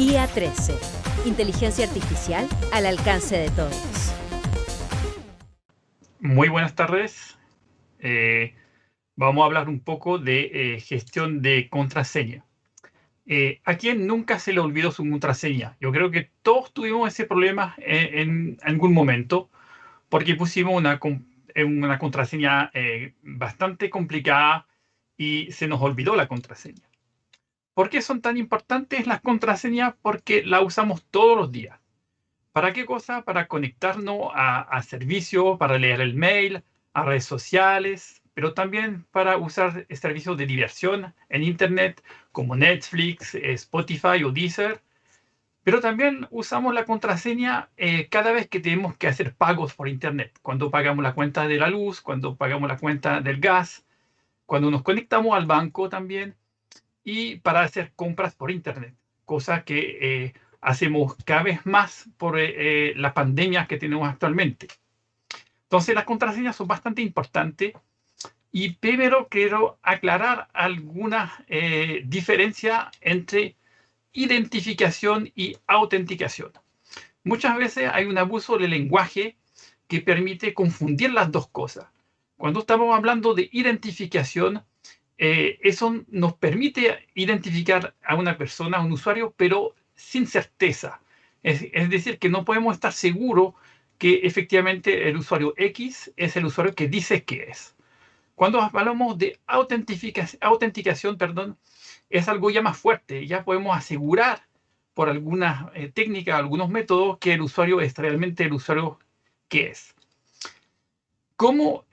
IA13. Inteligencia artificial al alcance de todos. Muy buenas tardes. Vamos a hablar un poco de gestión de contraseña. ¿A quién nunca se le olvidó su contraseña? Yo creo que todos tuvimos ese problema en algún momento, porque pusimos una contraseña bastante complicada y se nos olvidó la contraseña. ¿Por qué son tan importantes las contraseñas? Porque las usamos todos los días. ¿Para qué cosa? Para conectarnos a servicios, para leer el mail, a redes sociales, pero también para usar servicios de diversión en Internet como Netflix, Spotify o Deezer. Pero también usamos la contraseña cada vez que tenemos que hacer pagos por Internet. Cuando pagamos la cuenta de la luz, cuando pagamos la cuenta del gas, cuando nos conectamos al banco también y para hacer compras por Internet, cosa que hacemos cada vez más por las pandemias que tenemos actualmente. Entonces, las contraseñas son bastante importantes y primero quiero aclarar algunas diferencias entre identificación y autenticación. Muchas veces hay un abuso del lenguaje que permite confundir las dos cosas. Cuando estamos hablando de identificación, eso nos permite identificar a una persona, a un usuario, pero sin certeza. Es decir, que no podemos estar seguros que efectivamente el usuario X es el usuario que dice que es. Cuando hablamos de autenticación, es algo ya más fuerte. Ya podemos asegurar por algunas técnicas, algunos métodos, que el usuario es realmente el usuario que es. ¿Cómo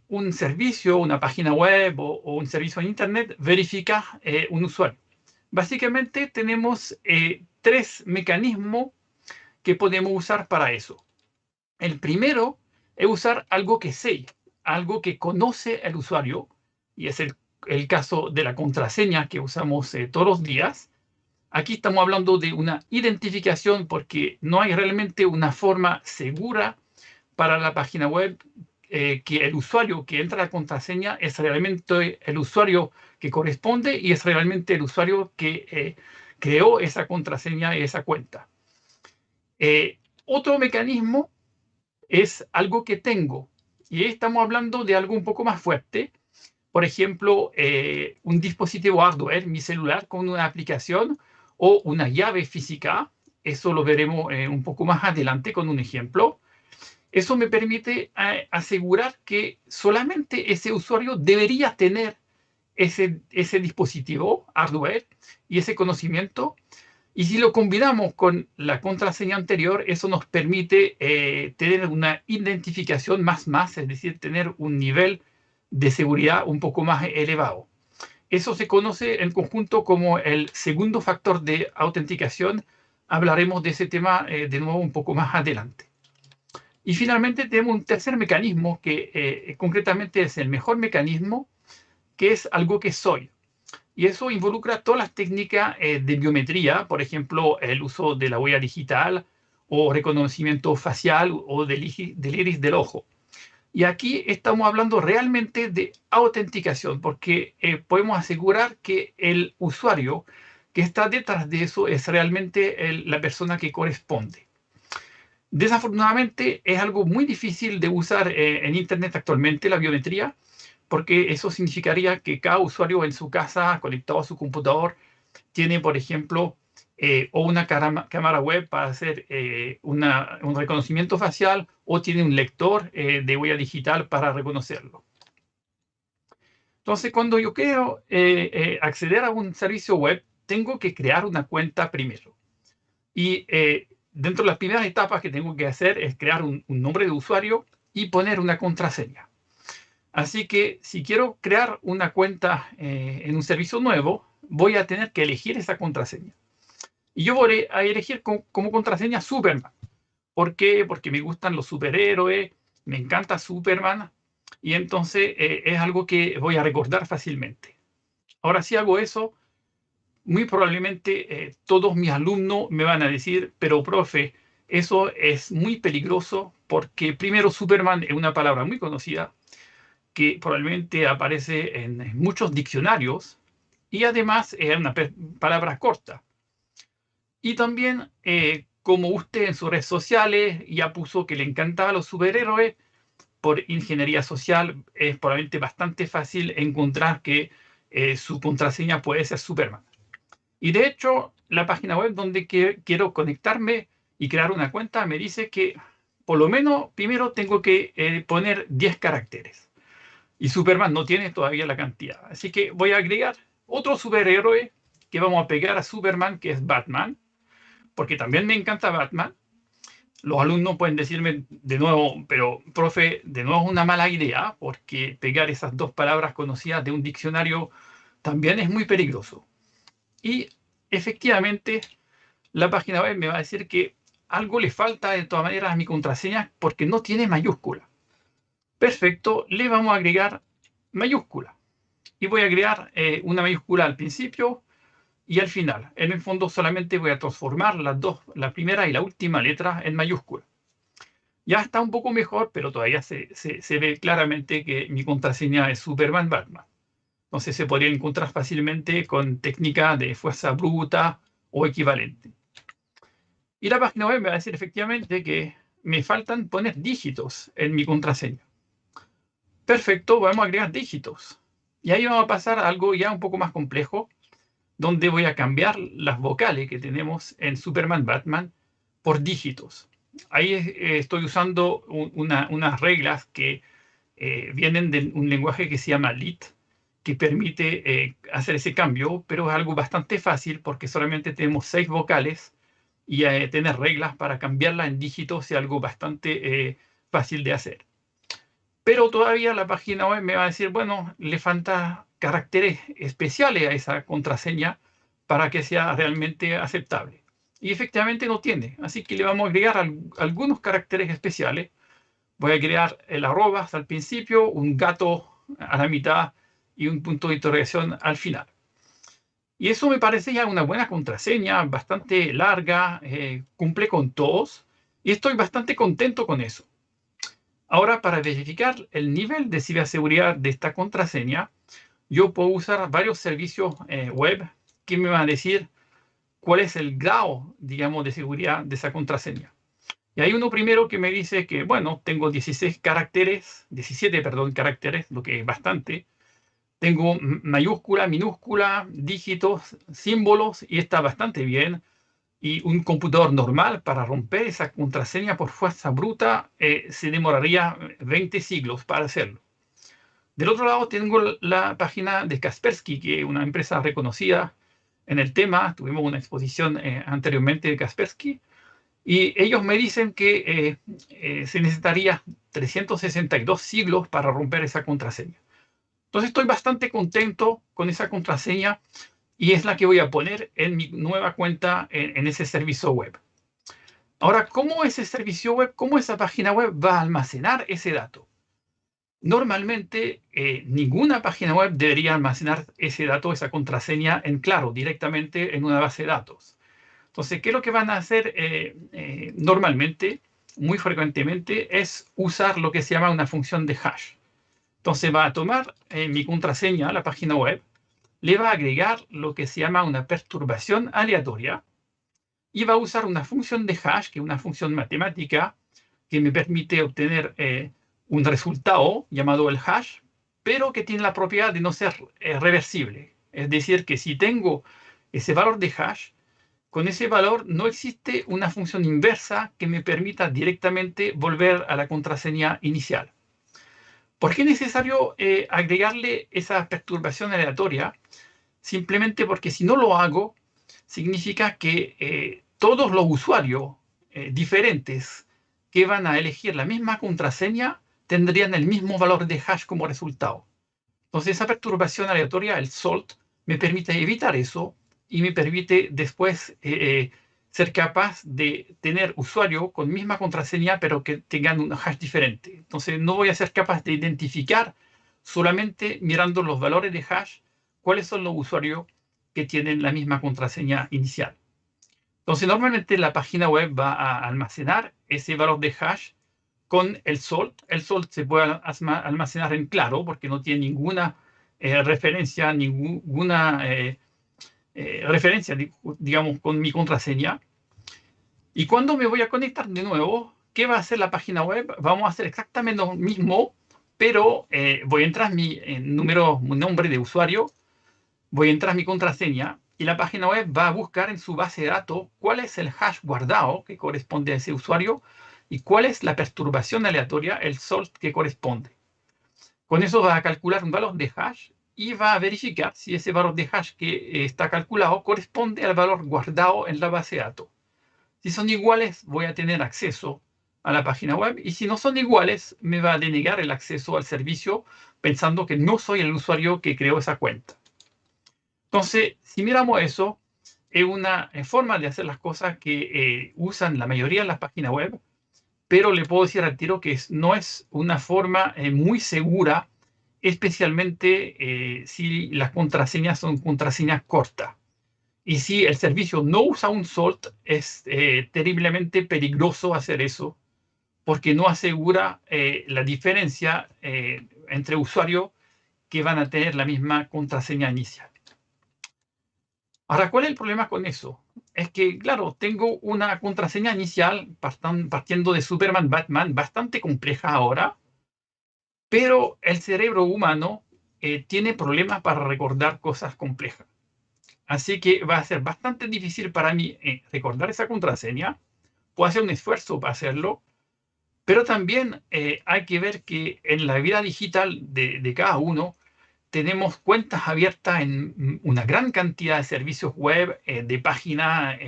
un servicio, una página web o un servicio en Internet verifica un usuario? Básicamente tenemos tres mecanismos que podemos usar para eso. El primero es usar algo que sé, algo que conoce el usuario, y es el caso de la contraseña que usamos todos los días. Aquí estamos hablando de una identificación porque no hay realmente una forma segura para la página web que el usuario que entra a la contraseña es realmente el usuario que corresponde y es realmente el usuario que creó esa contraseña y esa cuenta. Otro mecanismo es algo que tengo. Y ahí estamos hablando de algo un poco más fuerte. Por ejemplo, un dispositivo hardware, mi celular con una aplicación o una llave física. Eso lo veremos un poco más adelante con un ejemplo. Eso me permite asegurar que solamente ese usuario debería tener ese dispositivo hardware y ese conocimiento. Y si lo combinamos con la contraseña anterior, eso nos permite tener una identificación más, es decir, tener un nivel de seguridad un poco más elevado. Eso se conoce en conjunto como el segundo factor de autenticación. Hablaremos de ese tema de nuevo un poco más adelante. Y finalmente tenemos un tercer mecanismo que concretamente es el mejor mecanismo, que es algo que soy. Y eso involucra todas las técnicas de biometría, por ejemplo, el uso de la huella digital o reconocimiento facial o del iris del ojo. Y aquí estamos hablando realmente de autenticación, porque podemos asegurar que el usuario que está detrás de eso es realmente la persona que corresponde. Desafortunadamente es algo muy difícil de usar en Internet actualmente, la biometría, porque eso significaría que cada usuario en su casa, conectado a su computador, tiene, por ejemplo, o una cámara web para hacer un reconocimiento facial, o tiene un lector de huella digital para reconocerlo. Entonces, cuando yo quiero acceder a un servicio web, tengo que crear una cuenta primero. Y dentro de las primeras etapas que tengo que hacer es crear un nombre de usuario y poner una contraseña. Así que si quiero crear una cuenta en un servicio nuevo, voy a tener que elegir esa contraseña. Y yo voy a elegir como contraseña Superman. ¿Por qué? Porque me gustan los superhéroes, me encanta Superman, y entonces es algo que voy a recordar fácilmente. Ahora, si hago eso, muy probablemente todos mis alumnos me van a decir, pero profe, eso es muy peligroso porque primero Superman es una palabra muy conocida que probablemente aparece en muchos diccionarios y además es una palabra corta. Y también, como usted en sus redes sociales ya puso que le encantaban los superhéroes, por ingeniería social es probablemente bastante fácil encontrar que su contraseña puede ser Superman. Y de hecho, la página web donde quiero conectarme y crear una cuenta me dice que por lo menos primero tengo que poner 10 caracteres. Y Superman no tiene todavía la cantidad. Así que voy a agregar otro superhéroe que vamos a pegar a Superman, que es Batman, porque también me encanta Batman. Los alumnos pueden decirme de nuevo, pero profe, de nuevo es una mala idea, porque pegar esas dos palabras conocidas de un diccionario también es muy peligroso. Y efectivamente, la página web me va a decir que algo le falta de todas maneras a mi contraseña porque no tiene mayúscula. Perfecto, le vamos a agregar mayúscula. Y voy a agregar una mayúscula al principio y al final. En el fondo solamente voy a transformar las dos, la primera y la última letra en mayúscula. Ya está un poco mejor, pero todavía se ve claramente que mi contraseña es Superman Batman. Entonces se podría encontrar fácilmente con técnica de fuerza bruta o equivalente. Y la página web me va a decir efectivamente que me faltan poner dígitos en mi contraseña. Perfecto, vamos a agregar dígitos. Y ahí vamos a pasar a algo ya un poco más complejo, donde voy a cambiar las vocales que tenemos en Superman Batman por dígitos. Ahí estoy usando unas reglas que vienen de un lenguaje que se llama LIT, que permite hacer ese cambio, pero es algo bastante fácil porque solamente tenemos 6 vocales y tener reglas para cambiarla en dígitos es algo bastante fácil de hacer. Pero todavía la página web me va a decir, bueno, le falta caracteres especiales a esa contraseña para que sea realmente aceptable. Y efectivamente no tiene, así que le vamos a agregar algunos caracteres especiales. Voy a crear el arroba al principio, un gato a la mitad y un punto de interrogación al final. Y eso me parece ya una buena contraseña, bastante larga, cumple con todos y estoy bastante contento con eso. Ahora, para verificar el nivel de ciberseguridad de esta contraseña, yo puedo usar varios servicios web que me van a decir cuál es el grado, digamos, de seguridad de esa contraseña. Y hay uno primero que me dice que, bueno, tengo 17 caracteres, lo que es bastante. Tengo mayúscula, minúscula, dígitos, símbolos y está bastante bien. Y un computador normal para romper esa contraseña por fuerza bruta se demoraría 20 siglos para hacerlo. Del otro lado tengo la página de Kaspersky, que es una empresa reconocida en el tema. Tuvimos una exposición anteriormente de Kaspersky. Y ellos me dicen que se necesitaría 362 siglos para romper esa contraseña. Entonces estoy bastante contento con esa contraseña y es la que voy a poner en mi nueva cuenta en ese servicio web. Ahora, ¿cómo ese servicio web, cómo esa página web va a almacenar ese dato? Normalmente, ninguna página web debería almacenar ese dato, esa contraseña en claro, directamente en una base de datos. Entonces, ¿qué es lo que van a hacer normalmente, muy frecuentemente, es usar lo que se llama una función de hash. Entonces va a tomar mi contraseña a la página web, le va a agregar lo que se llama una perturbación aleatoria y va a usar una función de hash, que es una función matemática que me permite obtener un resultado llamado el hash, pero que tiene la propiedad de no ser reversible. Es decir, que si tengo ese valor de hash, con ese valor no existe una función inversa que me permita directamente volver a la contraseña inicial. ¿Por qué es necesario agregarle esa perturbación aleatoria? Simplemente porque si no lo hago, significa que todos los usuarios diferentes que van a elegir la misma contraseña tendrían el mismo valor de hash como resultado. Entonces esa perturbación aleatoria, el salt, me permite evitar eso y me permite después ser capaz de tener usuarios con misma contraseña, pero que tengan un hash diferente. Entonces no voy a ser capaz de identificar solamente mirando los valores de hash cuáles son los usuarios que tienen la misma contraseña inicial. Entonces normalmente la página web va a almacenar ese valor de hash con el salt. El salt se puede almacenar en claro porque no tiene ninguna referencia, ninguna referencia, digamos, con mi contraseña. Y cuando me voy a conectar de nuevo, ¿qué va a hacer la página web? Vamos a hacer exactamente lo mismo, pero voy a entrar mi nombre de usuario, voy a entrar mi contraseña y la página web va a buscar en su base de datos cuál es el hash guardado que corresponde a ese usuario y cuál es la perturbación aleatoria, el salt que corresponde. Con eso va a calcular un valor de hash y va a verificar si ese valor de hash que está calculado corresponde al valor guardado en la base de datos. Si son iguales, voy a tener acceso a la página web y si no son iguales, me va a denegar el acceso al servicio pensando que no soy el usuario que creó esa cuenta. Entonces, si miramos eso, es una forma de hacer las cosas que usan la mayoría de las páginas web, pero le puedo decir al tiro que no es una forma muy segura, especialmente si las contraseñas son contraseñas cortas. Y si el servicio no usa un salt, es terriblemente peligroso hacer eso, porque no asegura la diferencia entre usuarios que van a tener la misma contraseña inicial. Ahora, ¿cuál es el problema con eso? Es que, claro, tengo una contraseña inicial partiendo de Superman, Batman, bastante compleja ahora, pero el cerebro humano tiene problemas para recordar cosas complejas. Así que va a ser bastante difícil para mí recordar esa contraseña. Puedo hacer un esfuerzo para hacerlo, pero también hay que ver que en la vida digital de cada uno tenemos cuentas abiertas en una gran cantidad de servicios web, de páginas,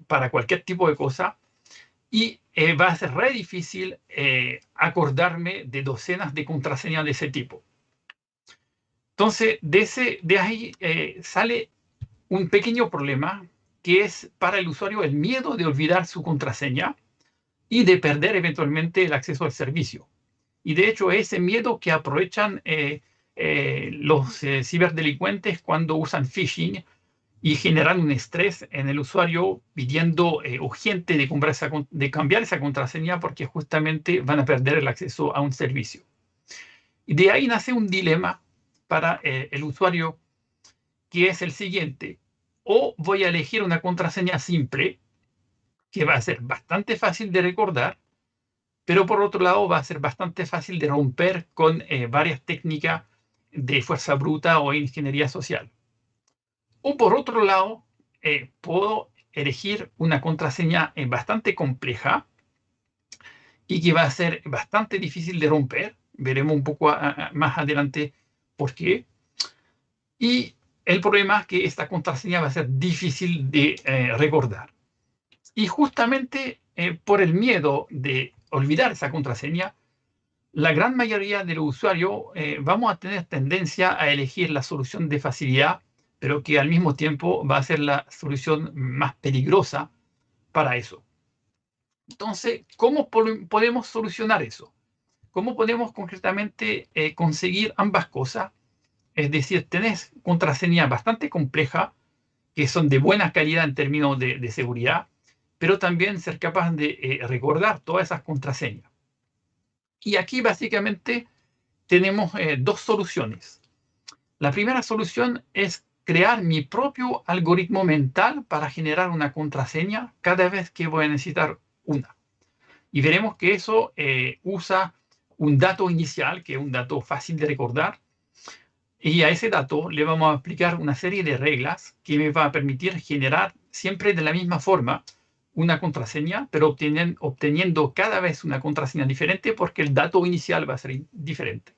para cualquier tipo de cosa. Y va a ser re difícil acordarme de docenas de contraseñas de ese tipo. Entonces, de ahí sale un pequeño problema que es para el usuario el miedo de olvidar su contraseña y de perder eventualmente el acceso al servicio. Y de hecho, ese miedo que aprovechan los ciberdelincuentes cuando usan phishing y generan un estrés en el usuario pidiendo urgente de cambiar esa contraseña porque justamente van a perder el acceso a un servicio. Y de ahí nace un dilema para el usuario, que es el siguiente: o voy a elegir una contraseña simple, que va a ser bastante fácil de recordar, pero por otro lado va a ser bastante fácil de romper con varias técnicas de fuerza bruta o ingeniería social. O por otro lado, puedo elegir una contraseña bastante compleja y que va a ser bastante difícil de romper. Veremos un poco más adelante por qué. Y el problema es que esta contraseña va a ser difícil de recordar. Y justamente por el miedo de olvidar esa contraseña, la gran mayoría de los usuarios vamos a tener tendencia a elegir la solución de facilidad, pero que al mismo tiempo va a ser la solución más peligrosa para eso. Entonces, ¿cómo podemos solucionar eso? ¿Cómo podemos concretamente conseguir ambas cosas? Es decir, tenés contraseñas bastante complejas que son de buena calidad en términos de seguridad, pero también ser capaz de recordar todas esas contraseñas. Y aquí básicamente tenemos dos soluciones. La primera solución es crear mi propio algoritmo mental para generar una contraseña cada vez que voy a necesitar una. Y veremos que eso usa un dato inicial, que es un dato fácil de recordar, y a ese dato le vamos a aplicar una serie de reglas que me va a permitir generar siempre de la misma forma una contraseña, pero obteniendo cada vez una contraseña diferente porque el dato inicial va a ser diferente.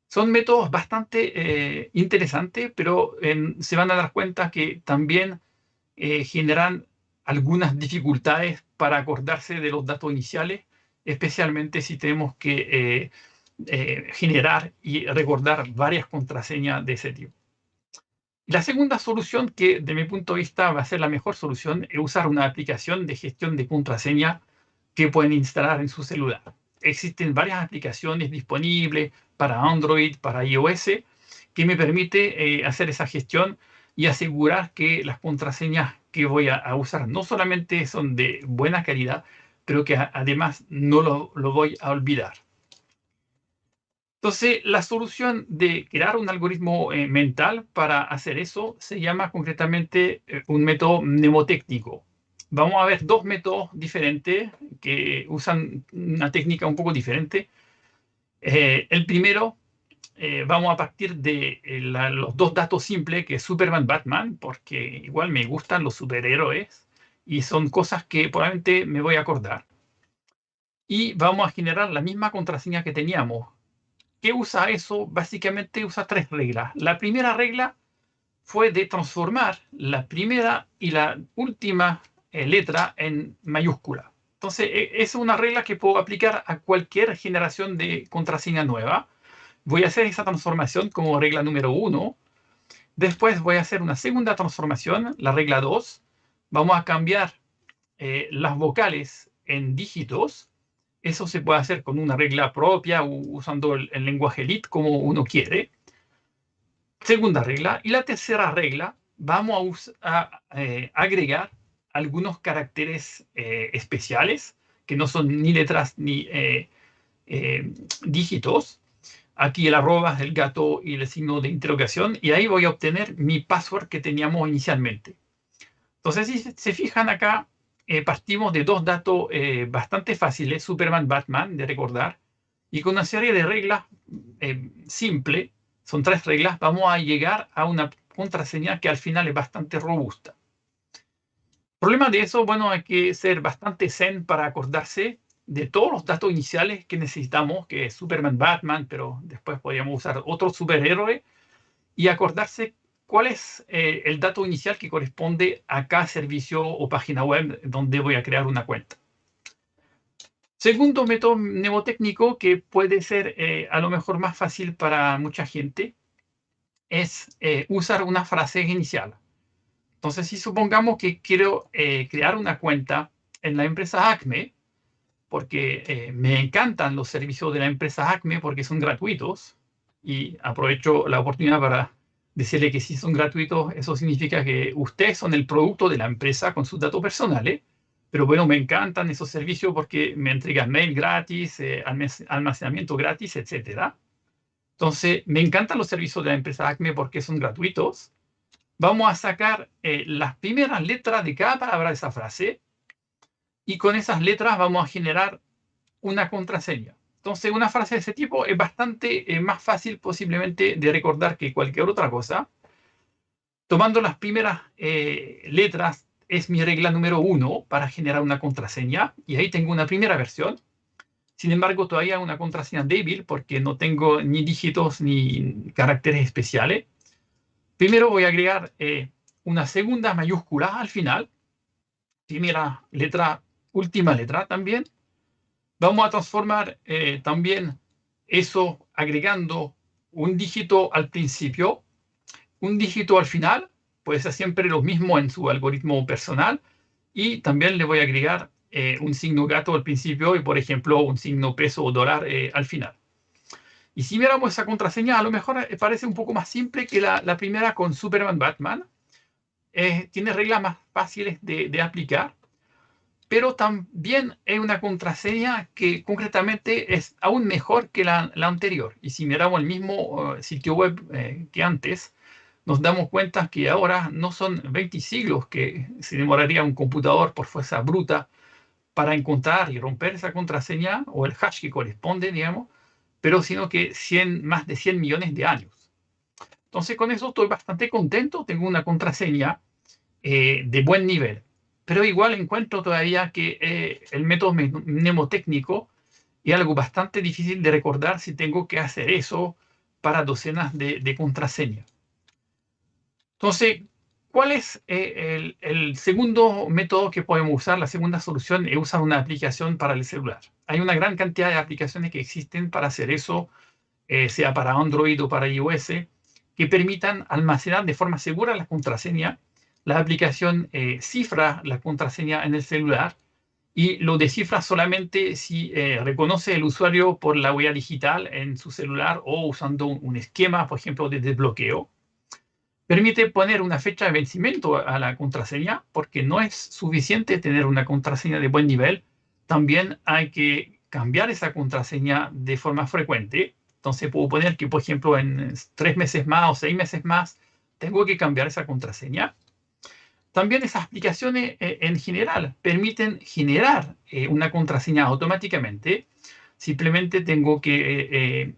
Son métodos bastante interesantes, pero se van a dar cuenta que también generan algunas dificultades para acordarse de los datos iniciales, especialmente si tenemos que generar y recordar varias contraseñas de ese tipo. La segunda solución, que de mi punto de vista va a ser la mejor solución, es usar una aplicación de gestión de contraseña que pueden instalar en su celular. Existen varias aplicaciones disponibles para Android, para iOS, que me permite hacer esa gestión y asegurar que las contraseñas que voy a usar no solamente son de buena calidad, pero que además no lo voy a olvidar. Entonces, la solución de crear un algoritmo mental para hacer eso se llama concretamente un método mnemotécnico. Vamos a ver dos métodos diferentes que usan una técnica un poco diferente. El primero, vamos a partir de los dos datos simples, que es Superman, Batman, porque igual me gustan los superhéroes y son cosas que probablemente me voy a acordar. Y vamos a generar la misma contraseña que teníamos. ¿Qué usa eso? Básicamente usa tres reglas. La primera regla fue de transformar la primera y la última letra en mayúscula. Entonces, es una regla que puedo aplicar a cualquier generación de contraseña nueva. Voy a hacer esa transformación como regla número 1. Después voy a hacer una segunda transformación, la regla 2. Vamos a cambiar las vocales en dígitos. Eso se puede hacer con una regla propia usando el lenguaje LIT como uno quiere. Segunda regla. Y la tercera regla, vamos a agregar algunos caracteres especiales que no son ni letras ni dígitos. Aquí el arroba, el gato y el signo de interrogación. Y ahí voy a obtener mi password que teníamos inicialmente. Entonces, si se fijan acá, partimos de dos datos bastante fáciles, Superman, Batman, de recordar, y con una serie de reglas simple, son tres reglas, vamos a llegar a una contraseña que al final es bastante robusta. El problema de eso, bueno, hay que ser bastante zen para acordarse de todos los datos iniciales que necesitamos, que es Superman, Batman, pero después podríamos usar otro superhéroe, y acordarse cuál es el dato inicial que corresponde a cada servicio o página web donde voy a crear una cuenta. Segundo método mnemotécnico que puede ser a lo mejor más fácil para mucha gente es usar una frase inicial. Entonces, si supongamos que quiero crear una cuenta en la empresa Acme, porque me encantan los servicios de la empresa Acme porque son gratuitos, y aprovecho la oportunidad para decirle que si son gratuitos, eso significa que ustedes son el producto de la empresa con sus datos personales, pero bueno, me encantan esos servicios porque me entregan mail gratis, almacenamiento gratis, etc. Entonces, me encantan los servicios de la empresa Acme porque son gratuitos. Vamos a sacar las primeras letras de cada palabra de esa frase y con esas letras vamos a generar una contraseña. Entonces, una frase de ese tipo es bastante más fácil posiblemente de recordar que cualquier otra cosa. Tomando las primeras letras es mi regla número 1 para generar una contraseña y ahí tengo una primera versión. Sin embargo, todavía una contraseña débil porque no tengo ni dígitos ni caracteres especiales. Primero voy a agregar una segunda mayúscula al final. Primera letra, última letra también. Vamos a transformar también eso agregando un dígito al principio, un dígito al final, puede ser siempre lo mismo en su algoritmo personal, y también le voy a agregar un signo gato al principio y, por ejemplo, un signo peso o dólar al final. Y si miramos esa contraseña, a lo mejor parece un poco más simple que la primera con Superman Batman. Tiene reglas más fáciles de aplicar, pero también es una contraseña que concretamente es aún mejor que la anterior. Y si miramos el mismo sitio web que antes, nos damos cuenta que ahora no son 20 siglos que se demoraría un computador por fuerza bruta para encontrar y romper esa contraseña o el hash que corresponde, digamos, pero sino que más de 100 millones de años. Entonces, con eso estoy bastante contento. Tengo una contraseña de buen nivel. Pero igual encuentro todavía que el método mnemotécnico es algo bastante difícil de recordar si tengo que hacer eso para docenas de contraseñas. Entonces, ¿cuál es el segundo método que podemos usar? La segunda solución es usar una aplicación para el celular. Hay una gran cantidad de aplicaciones que existen para hacer eso, sea para Android o para iOS, que permitan almacenar de forma segura la contraseña. La aplicación cifra la contraseña en el celular y lo descifra solamente si reconoce el usuario por la huella digital en su celular o usando un esquema, por ejemplo, de desbloqueo. Permite poner una fecha de vencimiento a la contraseña porque no es suficiente tener una contraseña de buen nivel. También hay que cambiar esa contraseña de forma frecuente. Entonces puedo poner que, por ejemplo, en 3 meses más o 6 meses más, tengo que cambiar esa contraseña. También esas aplicaciones en general permiten generar una contraseña automáticamente. Simplemente tengo que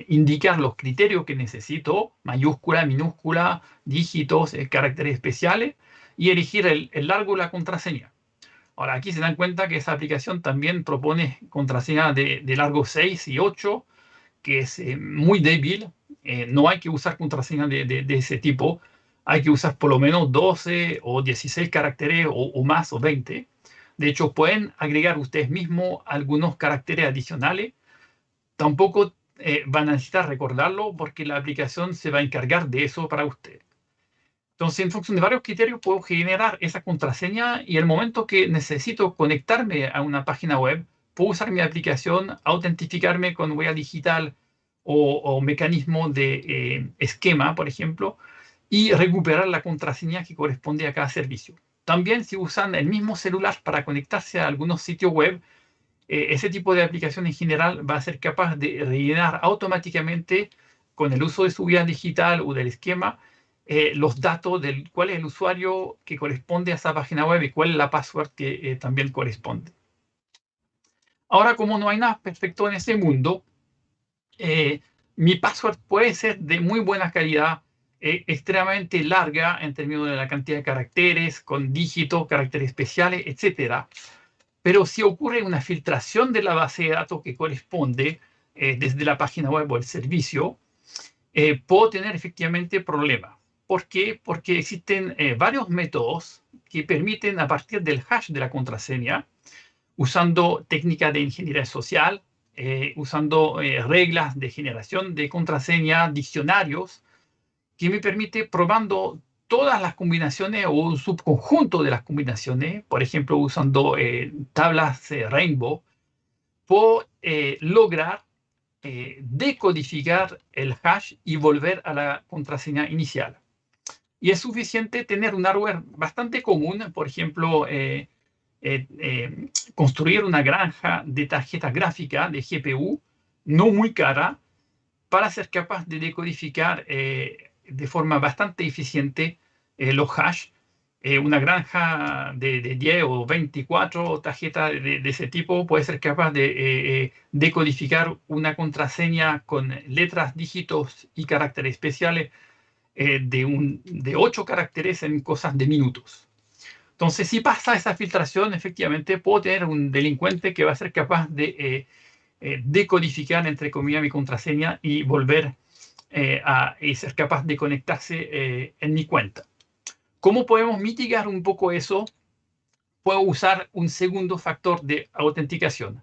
indicar los criterios que necesito, mayúscula, minúscula, dígitos, caracteres especiales, y elegir el largo de la contraseña. Ahora, aquí se dan cuenta que esa aplicación también propone contraseña de largo 6 y 8, que es muy débil. No hay que usar contraseñas de ese tipo. Hay que usar por lo menos 12 o 16 caracteres o más o 20. De hecho, pueden agregar ustedes mismos algunos caracteres adicionales. Tampoco van a necesitar recordarlo porque la aplicación se va a encargar de eso para usted. Entonces, en función de varios criterios, puedo generar esa contraseña y el momento que necesito conectarme a una página web, puedo usar mi aplicación, autentificarme con huella digital o mecanismo de esquema, por ejemplo, y recuperar la contraseña que corresponde a cada servicio. También si usan el mismo celular para conectarse a algunos sitios web, ese tipo de aplicación en general va a ser capaz de rellenar automáticamente con el uso de su huella digital o del esquema los datos del cuál es el usuario que corresponde a esa página web y cuál es la password que también corresponde. Ahora, como no hay nada perfecto en ese mundo, mi password puede ser de muy buena calidad, extremadamente larga en términos de la cantidad de caracteres, con dígitos, caracteres especiales, etc. Pero si ocurre una filtración de la base de datos que corresponde desde la página web o el servicio, puedo tener efectivamente problemas. ¿Por qué? Porque existen varios métodos que permiten, a partir del hash de la contraseña, usando técnicas de ingeniería social, usando reglas de generación de contraseña, diccionarios, que me permite, probando todas las combinaciones o un subconjunto de las combinaciones, por ejemplo, usando tablas Rainbow, puedo lograr decodificar el hash y volver a la contraseña inicial. Y es suficiente tener un hardware bastante común, por ejemplo, construir una granja de tarjetas gráficas de GPU no muy cara para ser capaz de decodificar de forma bastante eficiente los hash. Una granja de 10 o 24 tarjetas de ese tipo puede ser capaz de decodificar una contraseña con letras, dígitos y caracteres especiales de 8 caracteres en cosas de minutos. Entonces, si pasa esa filtración, efectivamente puedo tener un delincuente que va a ser capaz de decodificar, entre comillas, mi contraseña y volver y ser capaz de conectarse en mi cuenta. ¿Cómo podemos mitigar un poco eso? Puedo usar un segundo factor de autenticación.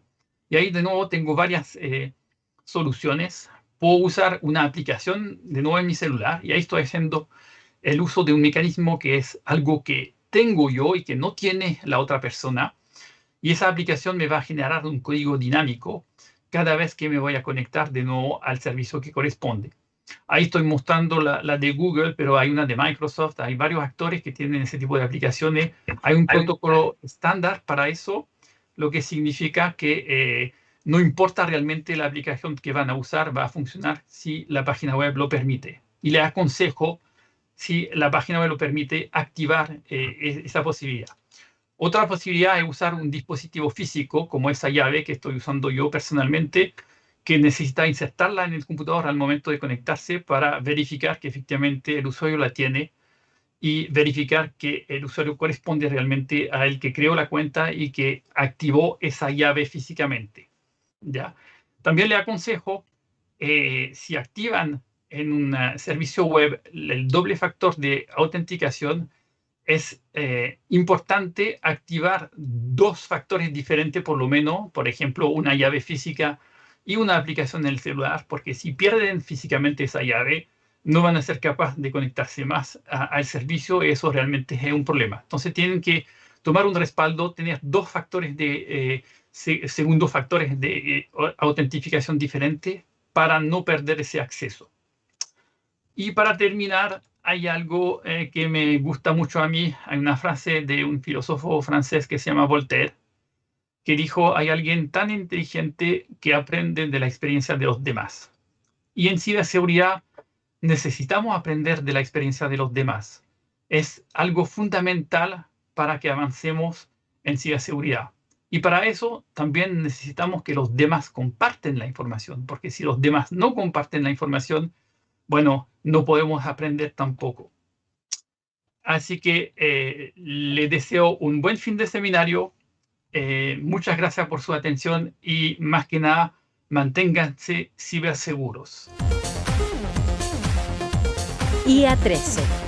Y ahí de nuevo tengo varias soluciones. Puedo usar una aplicación de nuevo en mi celular y ahí estoy haciendo el uso de un mecanismo que es algo que tengo yo y que no tiene la otra persona. Y esa aplicación me va a generar un código dinámico cada vez que me voy a conectar de nuevo al servicio que corresponde. Ahí estoy mostrando la de Google, pero hay una de Microsoft, hay varios actores que tienen ese tipo de aplicaciones. Hay un protocolo estándar para eso, lo que significa que no importa realmente la aplicación que van a usar, va a funcionar si la página web lo permite. Y les aconsejo, si la página web lo permite, activar esa posibilidad. Otra posibilidad es usar un dispositivo físico, como esa llave que estoy usando yo personalmente, que necesita insertarla en el computador al momento de conectarse para verificar que efectivamente el usuario la tiene y verificar que el usuario corresponde realmente a el que creó la cuenta y que activó esa llave físicamente. ¿Ya? También le aconsejo, si activan en un servicio web el doble factor de autenticación, es importante activar 2 factores diferentes por lo menos, por ejemplo, una llave física y una aplicación en el celular, porque si pierden físicamente esa llave, no van a ser capaces de conectarse más al servicio y eso realmente es un problema. Entonces tienen que tomar un respaldo, tener 2 factores de segundos factores de autentificación diferentes para no perder ese acceso. Y para terminar, hay algo que me gusta mucho a mí. Hay una frase de un filósofo francés que se llama Voltaire, que dijo, hay alguien tan inteligente que aprende de la experiencia de los demás. Y en ciberseguridad necesitamos aprender de la experiencia de los demás. Es algo fundamental para que avancemos en ciberseguridad. Y para eso también necesitamos que los demás comparten la información, porque si los demás no comparten la información, bueno, no podemos aprender tampoco. Así que le deseo un buen fin de seminario. Muchas gracias por su atención y más que nada, manténganse ciberseguros. IA 13.